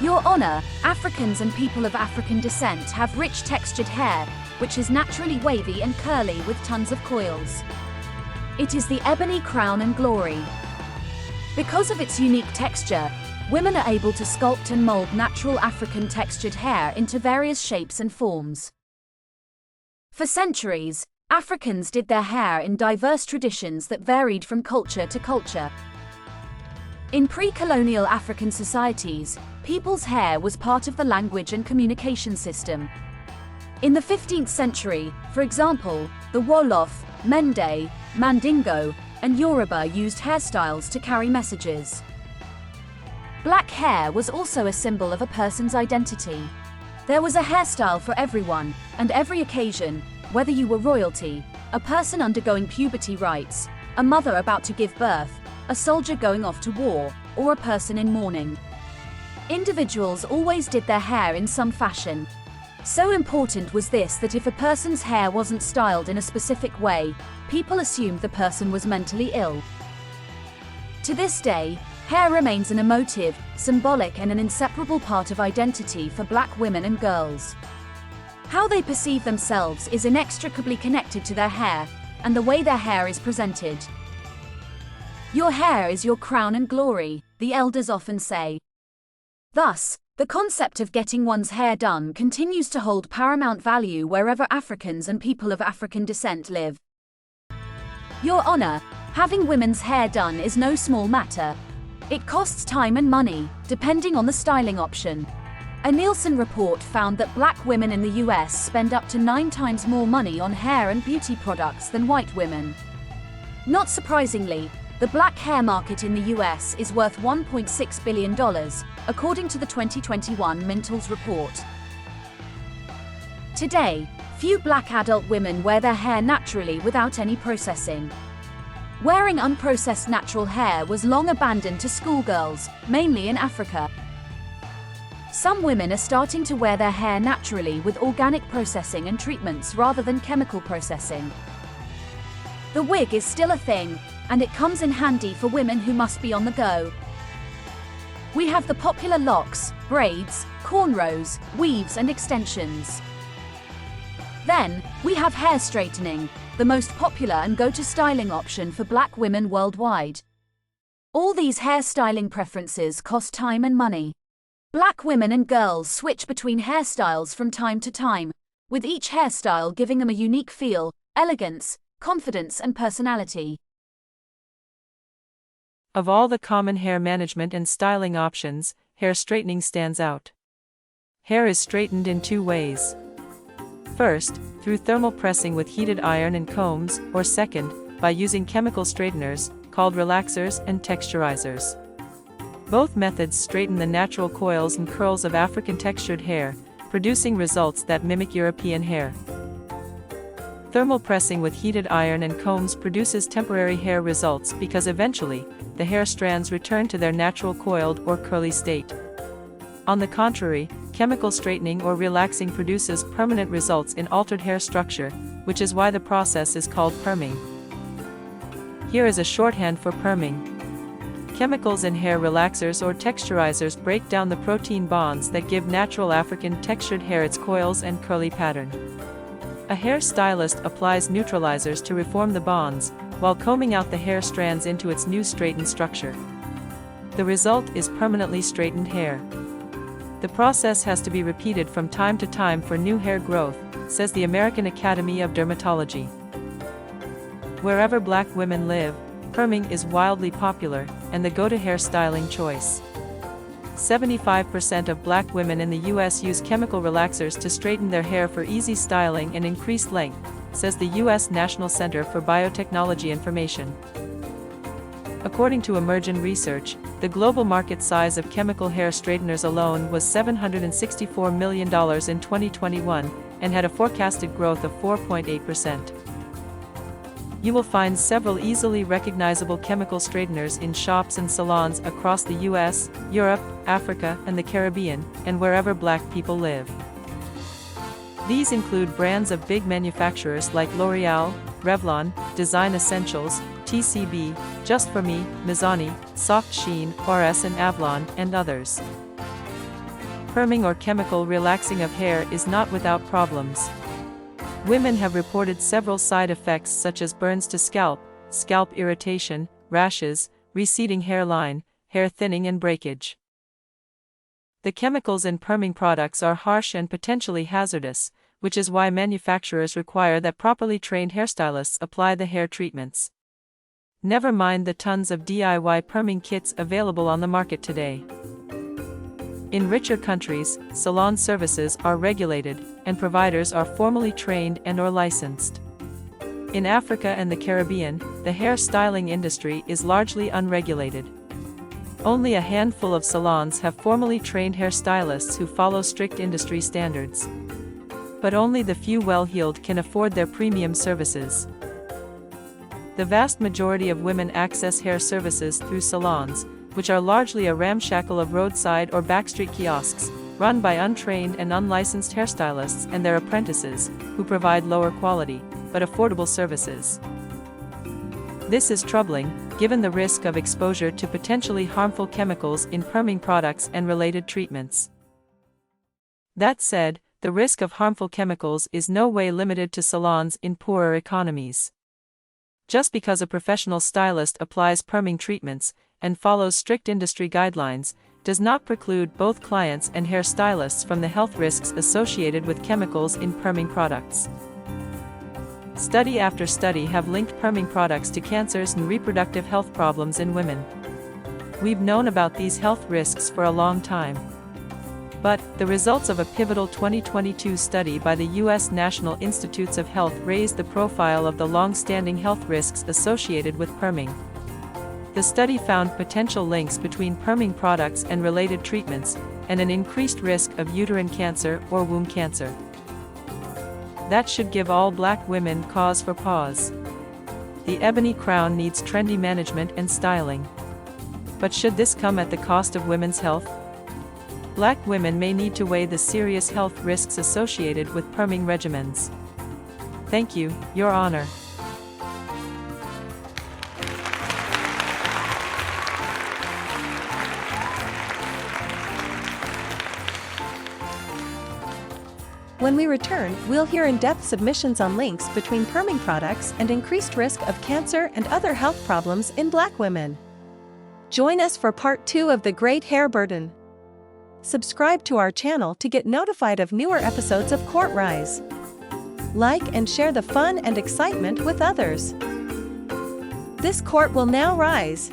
Your Honor, Africans and people of African descent have rich textured hair, which is naturally wavy and curly with tons of coils. It is the ebony crown and glory. Because of its unique texture, women are able to sculpt and mold natural African textured hair into various shapes and forms. For centuries, Africans did their hair in diverse traditions that varied from culture to culture. In pre-colonial African societies, people's hair was part of the language and communication system. In the 15th century, for example, the Wolof, Mende, Mandingo, and Yoruba used hairstyles to carry messages. Black hair was also a symbol of a person's identity. There was a hairstyle for everyone, and every occasion, whether you were royalty, a person undergoing puberty rites, a mother about to give birth, a soldier going off to war, or a person in mourning. Individuals always did their hair in some fashion. So important was this that if a person's hair wasn't styled in a specific way, people assumed the person was mentally ill. To this day, hair remains an emotive, symbolic and an inseparable part of identity for Black women and girls. How they perceive themselves is inextricably connected to their hair, and the way their hair is presented. Your hair is your crown and glory, the elders often say. Thus, the concept of getting one's hair done continues to hold paramount value wherever Africans and people of African descent live. Your Honor, having women's hair done is no small matter. It costs time and money, depending on the styling option. A Nielsen report found that Black women in the US spend up to 9 times more money on hair and beauty products than white women. Not surprisingly, the black hair market in the US is worth $1.6 billion, according to the 2021 Mintels report. Today, few Black adult women wear their hair naturally without any processing. Wearing unprocessed natural hair was long abandoned to schoolgirls, mainly in Africa. Some women are starting to wear their hair naturally with organic processing and treatments rather than chemical processing. The wig is still a thing, and it comes in handy for women who must be on the go. We have the popular locks, braids, cornrows, weaves and extensions. Then, we have hair straightening, the most popular and go-to styling option for Black women worldwide. All these hairstyling preferences cost time and money. Black women and girls switch between hairstyles from time to time, with each hairstyle giving them a unique feel, elegance, confidence and personality. Of all the common hair management and styling options, hair straightening stands out. Hair is straightened in 2 ways. First, through thermal pressing with heated iron and combs, or second, by using chemical straighteners, called relaxers and texturizers. Both methods straighten the natural coils and curls of African textured hair, producing results that mimic European hair. Thermal pressing with heated iron and combs produces temporary hair results because eventually, the hair strands return to their natural coiled or curly state. On the contrary, chemical straightening or relaxing produces permanent results in altered hair structure, which is why the process is called perming. Here is a shorthand for perming. Chemicals in hair relaxers or texturizers break down the protein bonds that give natural African textured hair its coils and curly pattern. A hair stylist applies neutralizers to reform the bonds, while combing out the hair strands into its new straightened structure. The result is permanently straightened hair. The process has to be repeated from time to time for new hair growth, says the American Academy of Dermatology. Wherever Black women live, perming is wildly popular, and the go-to hair styling choice. 75% of Black women in the U.S. use chemical relaxers to straighten their hair for easy styling and increased length, says the U.S. National Center for Biotechnology Information. According to Emergent Research, the global market size of chemical hair straighteners alone was $764 million in 2021, and had a forecasted growth of 4.8%. You will find several easily recognizable chemical straighteners in shops and salons across the US, Europe, Africa, and the Caribbean, and wherever Black people live. These include brands of big manufacturers like L'Oreal, Revlon, Design Essentials, TCB, Just For Me, Mizani, Soft Sheen, RS and Avalon, and others. perming or chemical relaxing of hair is not without problems. Women have reported several side effects such as burns to scalp, scalp irritation, rashes, receding hairline, hair thinning and breakage. The chemicals in perming products are harsh and potentially hazardous, which is why manufacturers require that properly trained hairstylists apply the hair treatments. Never mind the tons of DIY perming kits available on the market today. In richer countries, salon services are regulated, and providers are formally trained and/or licensed. In Africa and the Caribbean, the hair styling industry is largely unregulated. Only a handful of salons have formally trained hairstylists who follow strict industry standards. But only the few well-heeled can afford their premium services. The vast majority of women access hair services through salons, which are largely a ramshackle of roadside or backstreet kiosks, run by untrained and unlicensed hairstylists and their apprentices, who provide lower quality, but affordable services. This is troubling, given the risk of exposure to potentially harmful chemicals in perming products and related treatments. That said, the risk of harmful chemicals is no way limited to salons in poorer economies. Just because a professional stylist applies perming treatments and follows strict industry guidelines, does not preclude both clients and hairstylists from the health risks associated with chemicals in perming products. Study after study have linked perming products to cancers and reproductive health problems in women. We've known about these health risks for a long time. But, the results of a pivotal 2022 study by the U.S. National Institutes of Health raised the profile of the long-standing health risks associated with perming. The study found potential links between perming products and related treatments, and an increased risk of uterine cancer or womb cancer. That should give all Black women cause for pause. The ebony crown needs trendy management and styling. But should this come at the cost of women's health? Black women may need to weigh the serious health risks associated with perming regimens. Thank you, Your Honor. When we return, we'll hear in-depth submissions on links between perming products and increased risk of cancer and other health problems in Black women. Join us for part 2 of The Great Hair Burden. Subscribe to our channel to get notified of newer episodes of Court Rise. Like and share the fun and excitement with others. This court will now rise.